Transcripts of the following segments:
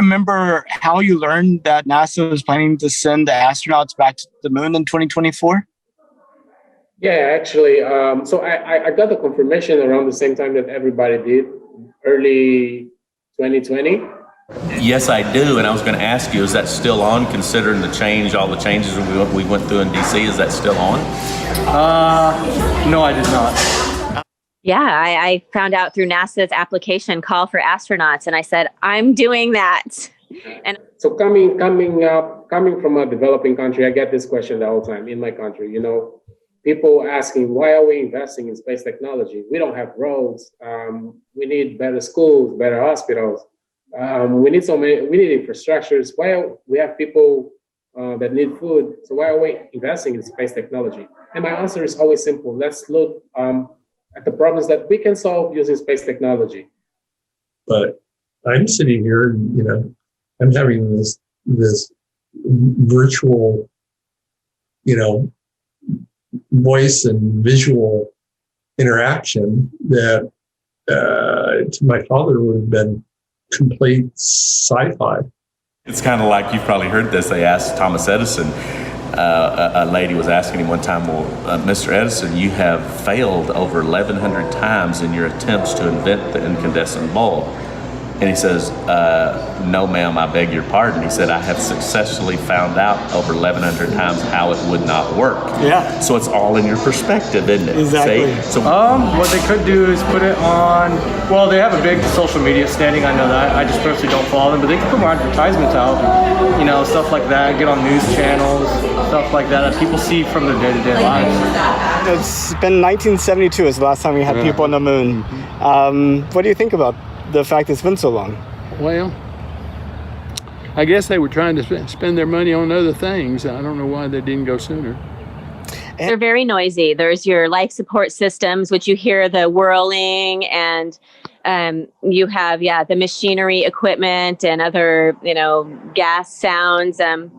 remember how you learned that NASA was planning to send the astronauts back to the moon in 2024? Yeah, actually, so I got the confirmation around the same time that everybody did, early 2020. Yes, I do, and I was going to ask you, is that still on, considering all the changes we went through in DC, is that still on? No, I did not. Yeah, I found out through NASA's application call for astronauts, and I said, I'm doing that. And so coming from a developing country, I get this question the whole time in my country, people asking, why are we investing in space technology? We don't have roads. We need better schools, better hospitals. We need infrastructures. We have people that need food. So why are we investing in space technology? And my answer is always simple. Let's look at the problems that we can solve using space technology. But I'm sitting here, and, I'm having this virtual, voice and visual interaction that to my father would have been complete sci-fi. It's kind of like, you've probably heard this, they asked Thomas Edison, a lady was asking him one time, well, Mr. Edison, you have failed over 1,100 times in your attempts to invent the incandescent bulb. And he says, no, ma'am, I beg your pardon. He said, I have successfully found out over 1,100 times how it would not work. Yeah. So it's all in your perspective, isn't it? Exactly. See? So, What they could do is put it on, well, they have a big social media standing, I know that. I just personally don't follow them, but they can put more advertisements out, stuff like that, get on news channels, stuff like that people see from their day-to-day lives. It's been 1972 is the last time we had people on the moon. What do you think about the fact it's been so long? Well, I guess they were trying to spend their money on other things. I don't know why they didn't go sooner. they're very noisy. There's your life support systems, which you hear the whirling, and you have, the machinery equipment and other, gas sounds. And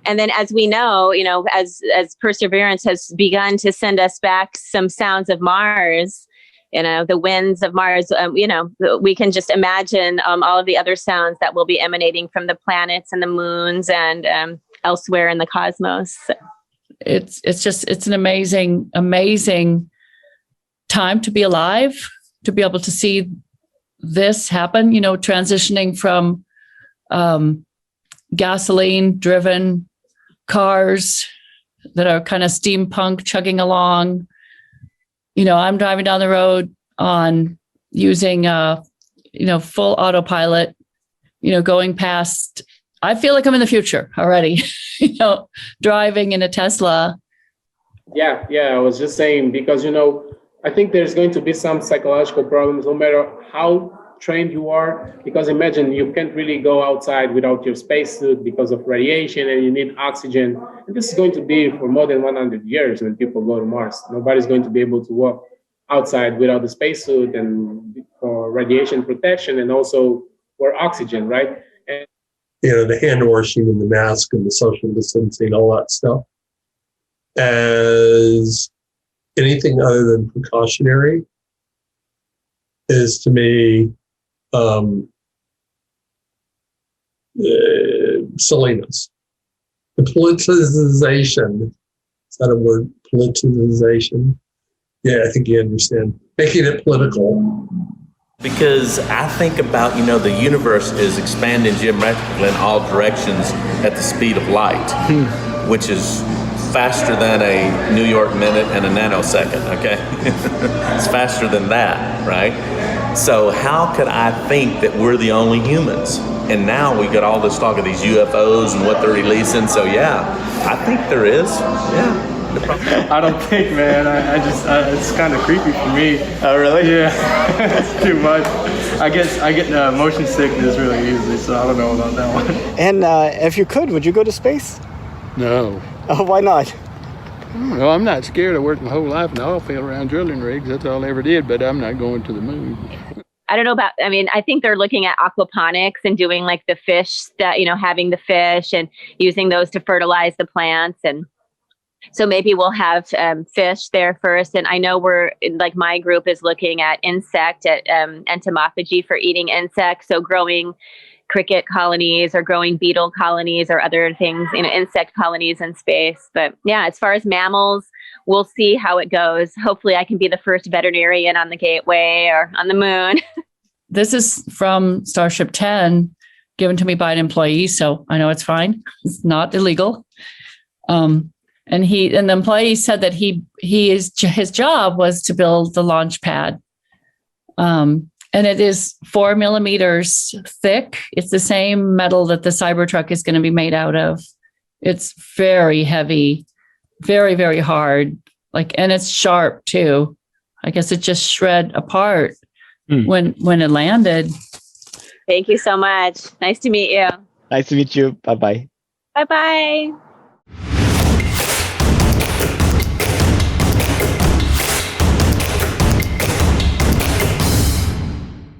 then, as we know, as Perseverance has begun to send us back some sounds of Mars, the winds of Mars, we can just imagine all of the other sounds that will be emanating from the planets and the moons and elsewhere in the cosmos. It's an amazing time to be alive, to be able to see this happen, transitioning from gasoline driven cars that are kind of steampunk chugging along. I'm driving down the road on using full autopilot, going past, I feel like I'm in the future already, driving in a Tesla. Yeah, I was just saying, because, I think there's going to be some psychological problems no matter how trained you are, because imagine you can't really go outside without your spacesuit because of radiation, and you need oxygen. And this is going to be for more than 100 years when people go to Mars. Nobody's going to be able to walk outside without the spacesuit, and for radiation protection and also for oxygen, right? And the hand washing and the mask and the social distancing, all that stuff, as anything other than precautionary is, to me, silliness. The politicization, is that a word? Politicization? Yeah, I think you understand. Making it political. Because I think about, the universe is expanding geometrically in all directions at the speed of light, which is faster than a New York minute and a nanosecond, okay? It's faster than that, right? So how could I think that we're the only humans? And now we got all this talk of these UFOs and what they're releasing. So I think there is. Yeah. I don't think, man. I just it's kind of creepy for me. Oh, really? Yeah, it's too much. I get motion sickness really easily, so I don't know about that one. And if you could, would you go to space? No. Oh, why not? Well, I'm not scared. I worked my whole life in the oil field around drilling rigs. That's all I ever did, but I'm not going to the moon. I don't know about, I think they're looking at aquaponics and doing like the fish that, having the fish and using those to fertilize the plants. And so maybe we'll have fish there first. And I know my group is looking at entomophagy for eating insects. So growing cricket colonies or growing beetle colonies or other things, insect colonies in space. But yeah, as far as mammals, we'll see how it goes. Hopefully I can be the first veterinarian on the Gateway or on the moon. This is from Starship 10, given to me by an employee, so I know it's fine. It's not illegal. And the employee said that his job was to build the launch pad. And it is 4 millimeters thick. It's the same metal that the Cybertruck is going to be made out of. It's very heavy, very, very hard. And it's sharp too. I guess it just shred apart when it landed. Thank you so much. Nice to meet you. Nice to meet you. Bye-bye. Bye-bye.